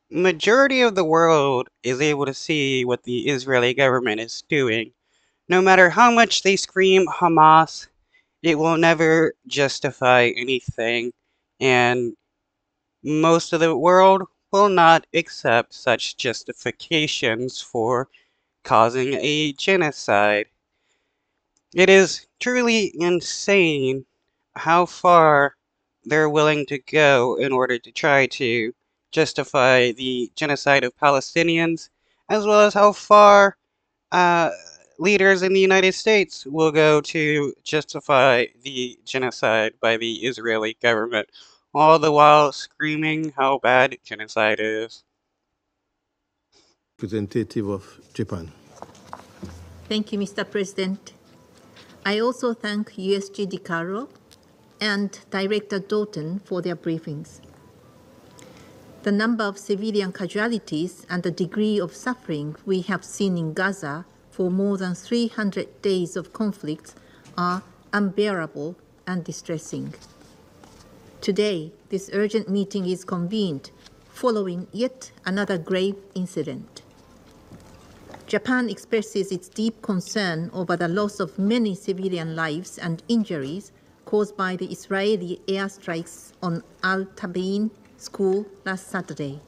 Majority of the world is able to see what the Israeli government is doing. No matter how much they scream Hamas, it will never justify anything, and most of the world will not accept such justifications for causing a genocide. It is truly insane how far they're willing to go in order to try to justify the genocide of Palestinians, as well as how far uh, leaders in the United States will go to justify the genocide by the Israeli government, all the while screaming how bad genocide is. Representative of Japan. Thank you, Mr. President. I also thank USG DiCaro and Director Doughton for their briefings. The number of civilian casualties and the degree of suffering we have seen in Gaza for more than 300 days of conflict are unbearable and distressing. Today, this urgent meeting is convened following yet another grave incident. Japan expresses its deep concern over the loss of many civilian lives and injuries caused by the Israeli airstrikes on Al-Tabain school last Saturday.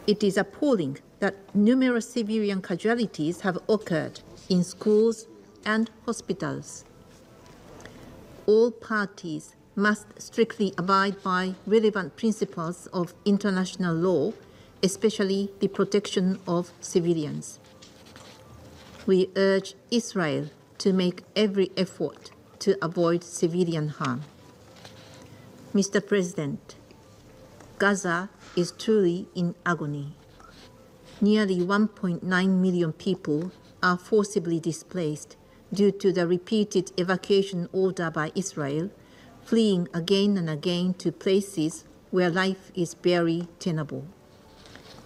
It is appalling that numerous civilian casualties have occurred in schools and hospitals. All parties must strictly abide by relevant principles of international law, especially the protection of civilians. We urge Israel to make every effort to avoid civilian harm. Mr. President, Gaza is truly in agony. Nearly 1.9 million people are forcibly displaced due to the repeated evacuation order by Israel, fleeing again and again to places where life is barely tenable.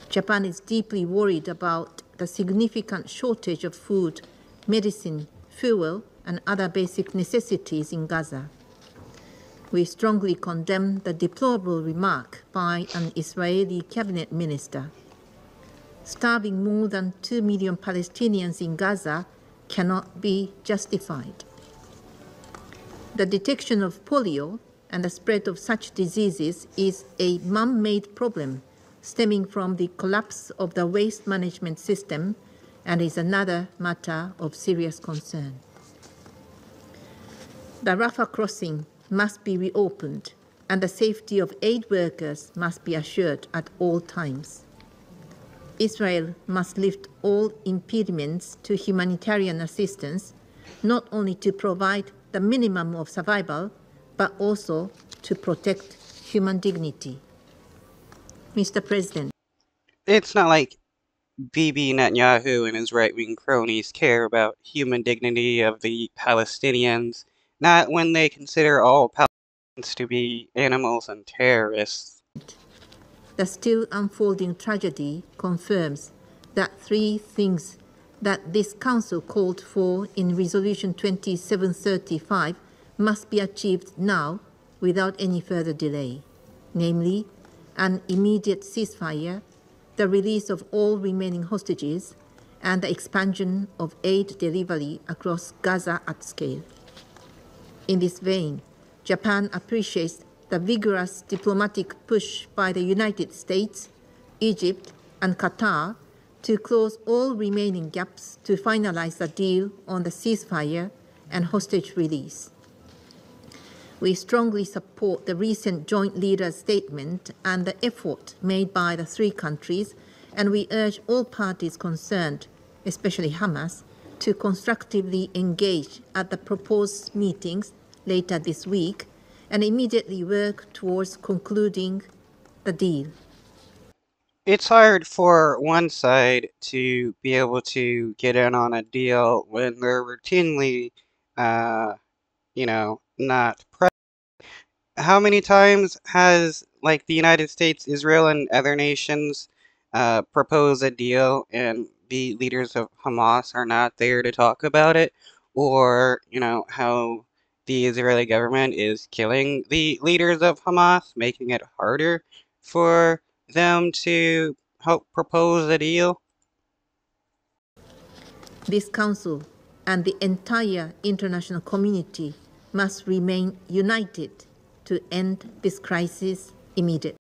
Japan is deeply worried about the significant shortage of food, medicine, fuel, and other basic necessities in Gaza. We strongly condemn the deplorable remark by an Israeli cabinet minister. Starving more than 2 million Palestinians in Gaza cannot be justified. The detection of polio and the spread of such diseases is a man-made problem stemming from the collapse of the waste management system and is another matter of serious concern. The Rafah crossing must be reopened and the safety of aid workers must be assured at all times. Israel must lift all impediments to humanitarian assistance, not only to provide the minimum of survival, but also to protect human dignity. Mr. President. It's not like Bibi Netanyahu and his right-wing cronies care about human dignity of the Palestinians, not when they consider all Palestinians to be animals and terrorists. The still unfolding tragedy confirms that three things that this Council called for in Resolution 2735 must be achieved now without any further delay, namely, an immediate ceasefire, the release of all remaining hostages, and the expansion of aid delivery across Gaza at scale. In this vein, Japan appreciates the vigorous diplomatic push by the United States, Egypt, and Qatar to close all remaining gaps to finalize the deal on the ceasefire and hostage release. We strongly support the recent joint leaders' statement and the effort made by the three countries, and we urge all parties concerned, especially Hamas, to constructively engage at the proposed meetings later this week and immediately work towards concluding the deal. It's hard for one side to be able to get in on a deal when they're routinely, not present. How many times has, like, the United States, Israel, and other nations propose a deal and the leaders of Hamas are not there to talk about it? Or, how the Israeli government is killing the leaders of Hamas, making it harder for them to help propose a deal? This Council and the entire international community must remain united to end this crisis immediately.